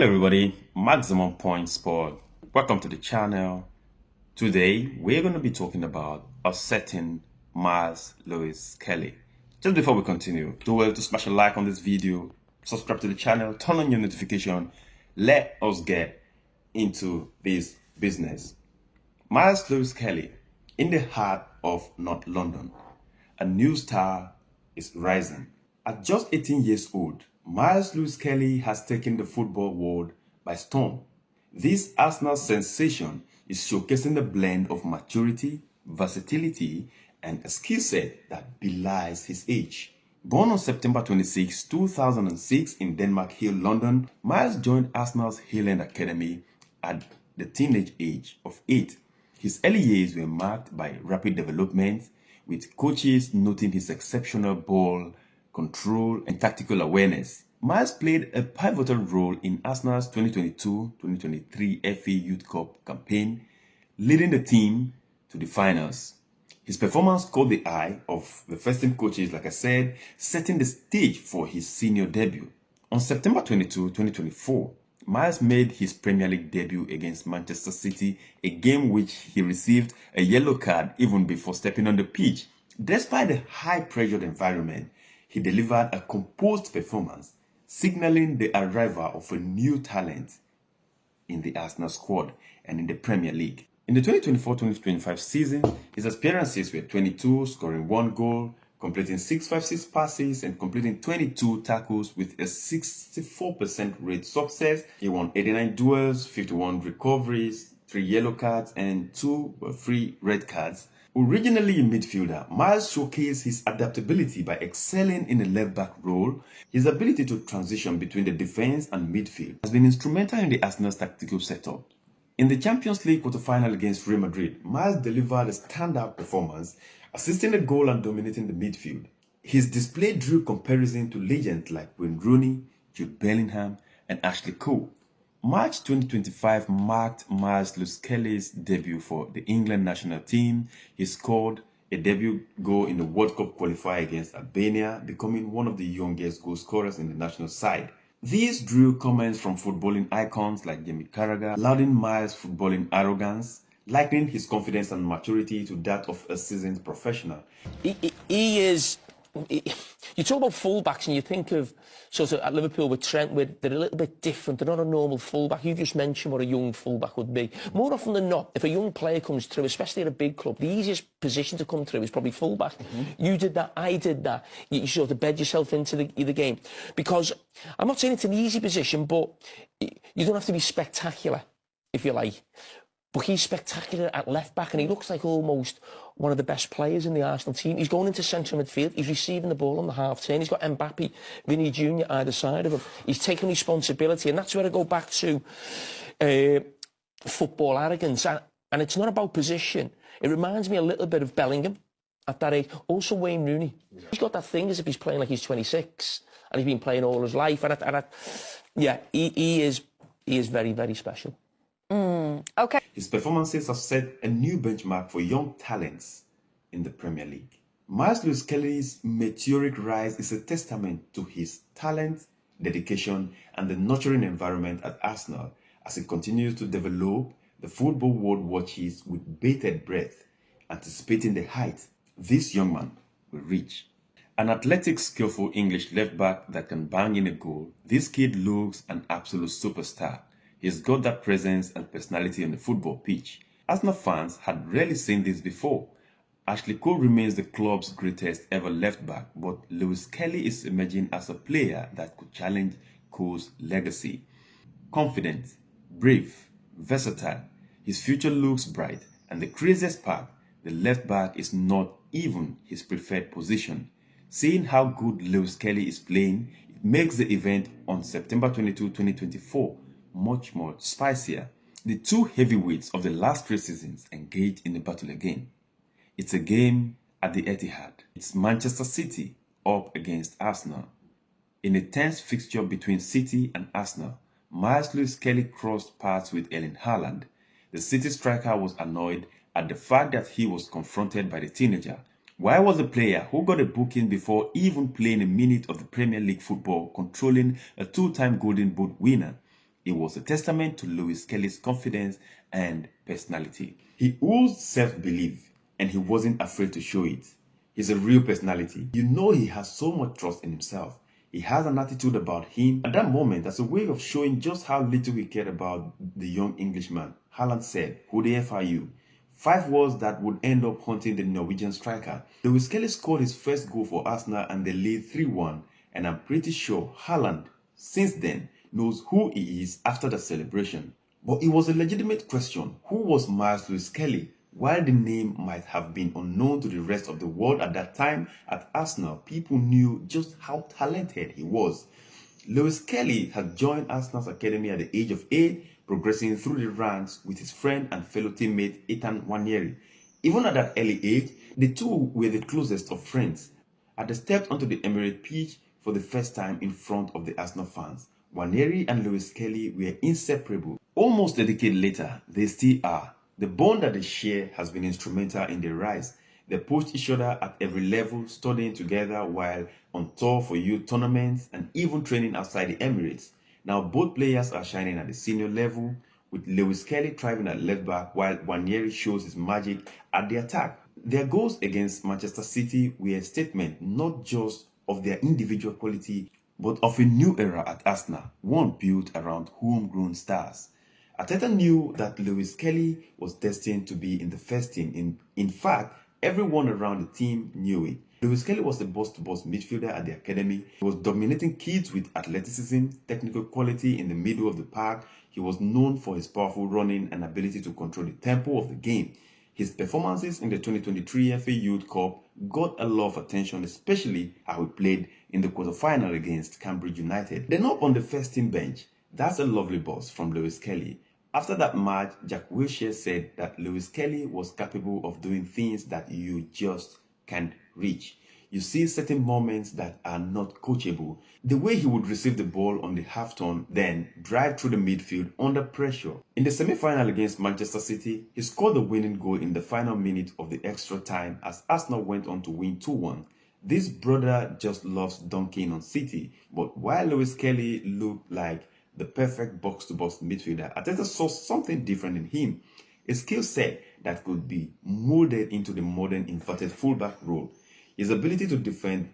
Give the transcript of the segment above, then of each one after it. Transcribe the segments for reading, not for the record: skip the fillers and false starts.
Hello everybody, Maximum Pointsport. Welcome to the channel. Today we're going to be talking about a certain LEWIS-SKELLY. Just before we continue, do well to smash a like on this video, subscribe to the channel, turn on your notification. Let us get into this business. LEWIS-SKELLY, in the heart of North London, a new star is rising. At just 18 years old, LEWIS-SKELLY has taken the football world by storm. This Arsenal sensation is showcasing the blend of maturity, versatility, and a skill set that belies his age. Born on September 26, 2006 in Denmark Hill, London, Miles joined Arsenal's Hill End Academy at the teenage age of 8. His early years were marked by rapid development, with coaches noting his exceptional ball control and tactical awareness. Miles played a pivotal role in Arsenal's 2022-2023 FA Youth Cup campaign, leading the team to the finals. His performance caught the eye of the first-team coaches, like I said, setting the stage for his senior debut. On September 22, 2024, Miles made his Premier League debut against Manchester City, a game which he received a yellow card even before stepping on the pitch. Despite the high-pressured environment, he delivered a composed performance, signaling the arrival of a new talent in the Arsenal squad and in the Premier League. In the 2024-2025 season, his appearances were 22, scoring 1 goal, completing 656 passes, and completing 22 tackles with a 64% rate success. He won 89 duels, 51 recoveries, 3 yellow cards, and 2 free red cards. Originally a midfielder, Miles showcased his adaptability by excelling in a left-back role. His ability to transition between the defense and midfield has been instrumental in the Arsenal's tactical setup. In the Champions League quarter-final against Real Madrid, Miles delivered a standout performance, assisting the goal and dominating the midfield. His display drew comparison to legends like Wayne Rooney, Jude Bellingham, and Ashley Cole. March 2025 marked LEWIS-SKELLY's debut for the England national team. He scored a debut goal in the World Cup qualifier against Albania, becoming one of the youngest goal scorers in the national side. These drew comments from footballing icons like Jamie Carragher, lauding Miles' footballing arrogance, likening his confidence and maturity to that of a seasoned professional. You talk about fullbacks and you think of sort of at Liverpool with Trent, where they're a little bit different. They're not a normal fullback. You just mentioned what a young fullback would be. More often than not, if a young player comes through, especially at a big club, the easiest position to come through is probably fullback. You did that, I did that. You sort of bed yourself into the game. Because I'm not saying it's an easy position, but you don't have to be spectacular, if you like. But he's spectacular at left-back, and he looks like almost one of the best players in the Arsenal team. He's going into central midfield. He's receiving the ball on the half-turn. He's got Mbappe, Vinny Jr. either side of him. He's taking responsibility, and that's where I go back to football arrogance. And it's not about position. It reminds me a little bit of Bellingham at that age. Also Wayne Rooney. Yeah. He's got that thing as if he's playing like he's 26, and he's been playing all his life. Yeah, he is very, very special. Okay. His performances have set a new benchmark for young talents in the Premier League. LEWIS-SKELLY's meteoric rise is a testament to his talent, dedication, and the nurturing environment at Arsenal. As he continues to develop, the football world watches with bated breath, anticipating the height this young man will reach. An athletic, skillful English left-back that can bang in a goal, this kid looks an absolute superstar. He's got that presence and personality on the football pitch. Arsenal fans had rarely seen this before. Ashley Cole remains the club's greatest ever left-back, but LEWIS-SKELLY is emerging as a player that could challenge Cole's legacy. Confident, brave, versatile, his future looks bright, and the craziest part, the left-back is not even his preferred position. Seeing how good LEWIS-SKELLY is playing, it makes the event on September 22, 2024 much more spicier. The two heavyweights of the last 3 seasons engage in a battle again. It's a game at the Etihad. It's Manchester City up against Arsenal. In a tense fixture between City and Arsenal, LEWIS-SKELLY crossed paths with Erling Haaland. The City striker was annoyed at the fact that he was confronted by the teenager. Why was the player who got a booking before even playing a minute of the Premier League football controlling a 2-time Golden Boot winner? It was a testament to Lewis-Skelly's confidence and personality. He oozed self-belief and he wasn't afraid to show it. He's a real personality. You know he has so much trust in himself. He has an attitude about him. At that moment, as a way of showing just how little he cared about the young Englishman, Haaland said, "Who the F are you?" 5 words that would end up haunting the Norwegian striker. Lewis-Skelly scored his first goal for Arsenal and they lead 3-1, and I'm pretty sure Haaland, since then, knows who he is after the celebration. But it was a legitimate question. Who was Miles Lewis-Skelly? While the name might have been unknown to the rest of the world at that time, at Arsenal, people knew just how talented he was. Lewis-Skelly had joined Arsenal's academy at the age of 8, progressing through the ranks with his friend and fellow teammate Ethan Nwaneri. Even at that early age, the two were the closest of friends. As they stepped onto the Emirates pitch for the first time in front of the Arsenal fans, Nwaneri and Lewis-Skelly were inseparable. Almost a decade later, they still are. The bond that they share has been instrumental in their rise. They pushed each other at every level, studying together while on tour for youth tournaments and even training outside the Emirates. Now both players are shining at the senior level, with Lewis-Skelly thriving at left back while Nwaneri shows his magic at the attack. Their goals against Manchester City were a statement not just of their individual quality, but of a new era at Arsenal, one built around homegrown stars. Arteta knew that Lewis-Skelly was destined to be in the first team. In fact, everyone around the team knew it. Lewis-Skelly was a boss-to-boss midfielder at the academy. He was dominating kids with athleticism, technical quality in the middle of the park. He was known for his powerful running and ability to control the tempo of the game. His performances in the 2023 FA Youth Cup got a lot of attention, especially how he played in the quarterfinal against Cambridge United. Then up on the first team bench, that's a lovely boss from Lewis-Skelly. After that match, Jack Wilshere said that Lewis-Skelly was capable of doing things that you just can't reach. You see certain moments that are not coachable. The way he would receive the ball on the half-turn, then drive through the midfield under pressure. In the semi-final against Manchester City, he scored the winning goal in the final minute of the extra time as Arsenal went on to win 2-1. This brother just loves dunking on City, but while Lewis-Skelly looked like the perfect box-to-box midfielder, Arteta saw something different in him, a skill set that could be molded into the modern inverted fullback role. His ability to defend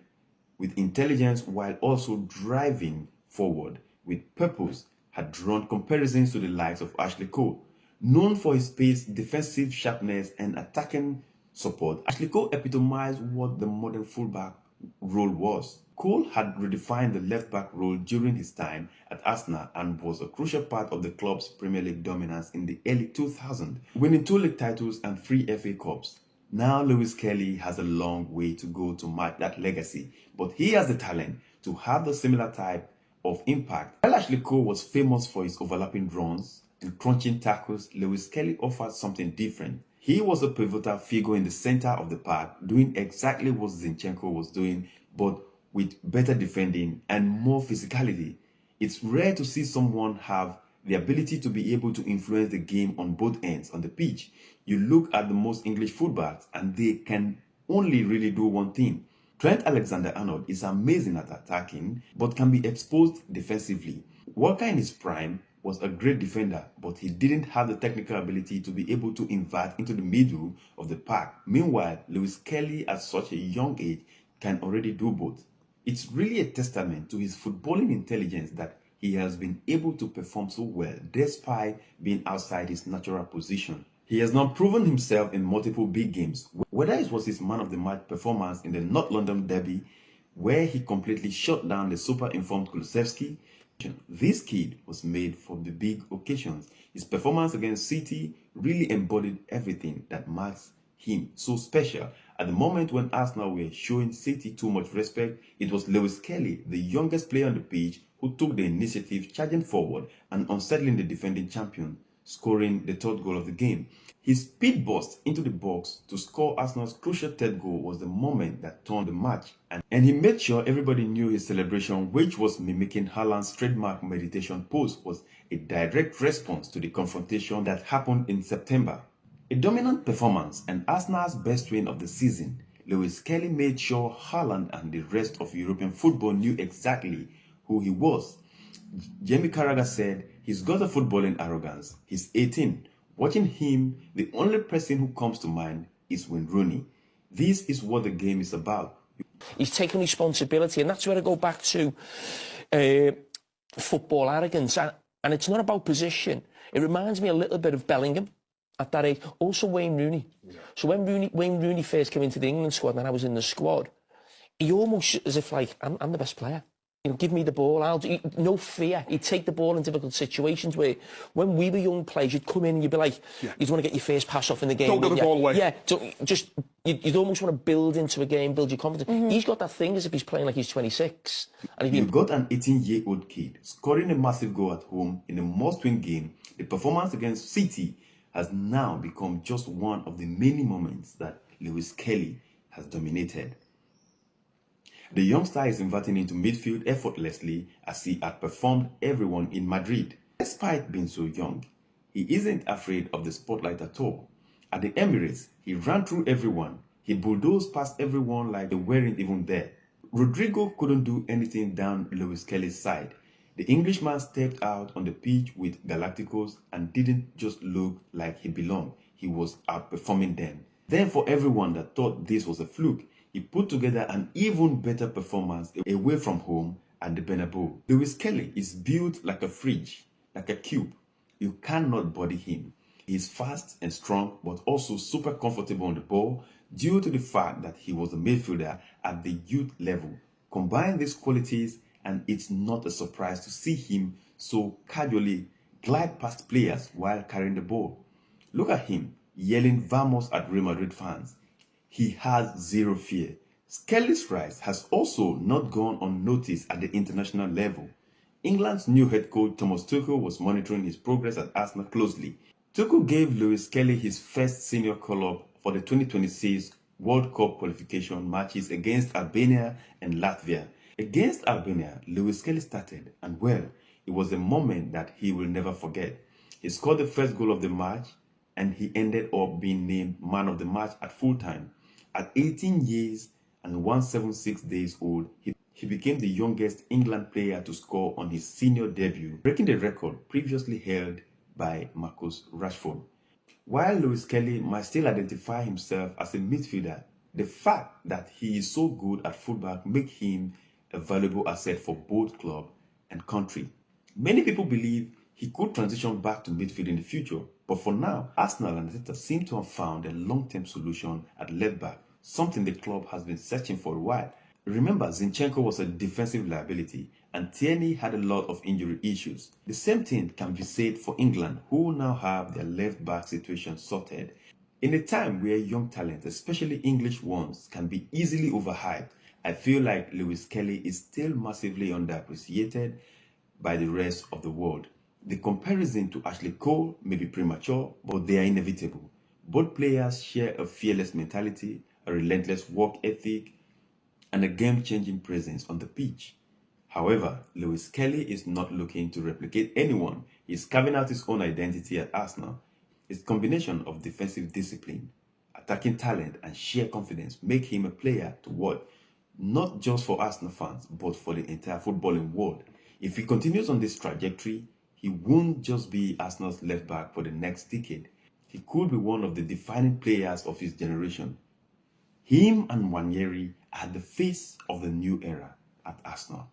with intelligence while also driving forward with purpose had drawn comparisons to the likes of Ashley Cole. Known for his pace, defensive sharpness, and attacking support, Ashley Cole epitomized what the modern fullback role was. Cole had redefined the left-back role during his time at Arsenal and was a crucial part of the club's Premier League dominance in the early 2000s, winning 2 league titles and 3 FA Cups. Now Lewis-Skelly has a long way to go to match that legacy, but he has the talent to have the similar type of impact. While Ashley Cole was famous for his overlapping runs and crunching tackles, Lewis-Skelly offered something different. He was a pivotal figure in the center of the park, doing exactly what Zinchenko was doing, but with better defending and more physicality. It's rare to see someone have the ability to be able to influence the game on both ends on the pitch. You look at the most English fullbacks and they can only really do one thing. Trent Alexander-Arnold is amazing at attacking but can be exposed defensively. Walker in his prime was a great defender, but he didn't have the technical ability to be able to invert into the middle of the park. Meanwhile, Lewis-Skelly at such a young age can already do both. It's really a testament to his footballing intelligence that he has been able to perform so well despite being outside his natural position. He has now proven himself in multiple big games, whether it was his man of the match performance in the North London derby, where he completely shut down the super informed Kulusevski. This kid was made for the big occasions. His performance against City really embodied everything that makes him so special. At the moment when Arsenal were showing City too much respect, it was Lewis-Skelly, the youngest player on the pitch, who took the initiative, charging forward and unsettling the defending champion, scoring the 3rd goal of the game. His speed burst into the box to score Arsenal's crucial 3rd goal was the moment that turned the match, and he made sure everybody knew his celebration, which was mimicking Haaland's trademark meditation pose, was a direct response to the confrontation that happened in September. A dominant performance and Arsenal's best win of the season, Lewis-Skelly made sure Haaland and the rest of European football knew exactly who he was. Jamie Carragher said he's got a footballing arrogance. He's 18. Watching him, the only person who comes to mind is Wayne Rooney. This is what the game is about. He's taking responsibility, and that's where I go back to football arrogance. And it's not about position. It reminds me a little bit of Bellingham at that age. Also Wayne Rooney. Yeah. So when Wayne Rooney first came into the England squad and I was in the squad, he almost as if like, I'm the best player. You know, give me the ball. No fear. He'd take the ball in difficult situations where when we were young players, you'd come in and you'd be like, you'd want to get your first pass off in the game. Don't give the ball away. Yeah, just, you'd almost want to build into a game, build your confidence. Mm-hmm. He's got that thing as if he's playing like he's 26. And You've got an 18-year-old kid scoring a massive goal at home in a must-win game. The performance against City has now become just one of the many moments that Lewis-SKELLY has dominated. The youngster is inverting into midfield effortlessly as he outperformed everyone in Madrid. Despite being so young, he isn't afraid of the spotlight at all. At the Emirates, he ran through everyone. He bulldozed past everyone like they weren't even there. Rodrigo couldn't do anything down Lewis-SKELLY's side. The Englishman stepped out on the pitch with Galacticos and didn't just look like he belonged. He was outperforming them. Then for everyone that thought this was a fluke, he put together an even better performance away from home at the Bernabeu. Lewis-SKELLY is built like a fridge, like a cube. You cannot body him. He is fast and strong, but also super comfortable on the ball due to the fact that he was a midfielder at the youth level. Combine these qualities and it's not a surprise to see him so casually glide past players while carrying the ball. Look at him yelling "Vamos" at Real Madrid fans. He has zero fear. SKELLY's rise has also not gone unnoticed at the international level. England's new head coach Thomas Tuchel was monitoring his progress at Arsenal closely. Tuchel gave Lewis-SKELLY his first senior call-up for the 2026 World Cup qualification matches against Albania and Latvia. Against Albania, Lewis-SKELLY started, and well, it was a moment that he will never forget. He scored the first goal of the match, and he ended up being named man of the match at full time. At 18 years and 176 days old, he became the youngest England player to score on his senior debut, breaking the record previously held by Marcus Rashford. While Lewis-SKELLY might still identify himself as a midfielder, the fact that he is so good at fullback makes him a valuable asset for both club and country. Many people believe he could transition back to midfield in the future, but for now, Arsenal and Arteta seem to have found a long-term solution at left back, something the club has been searching for a while. Remember, Zinchenko was a defensive liability and Tierney had a lot of injury issues. The same thing can be said for England, who now have their left back situation sorted. In a time where young talent, especially English ones, can be easily overhyped, I feel like Lewis-SKELLY is still massively underappreciated by the rest of the world. The comparison to Ashley Cole may be premature, but they are inevitable. Both players share a fearless mentality, a relentless work ethic, and a game-changing presence on the pitch. However, Lewis-SKELLY is not looking to replicate anyone. He's carving out his own identity at Arsenal. His combination of defensive discipline, attacking talent, and sheer confidence make him a player to watch, not just for Arsenal fans, but for the entire footballing world. If he continues on this trajectory, he won't just be Arsenal's left back for the next decade. He could be one of the defining players of his generation. Him and Nwaneri are the face of the new era at Arsenal.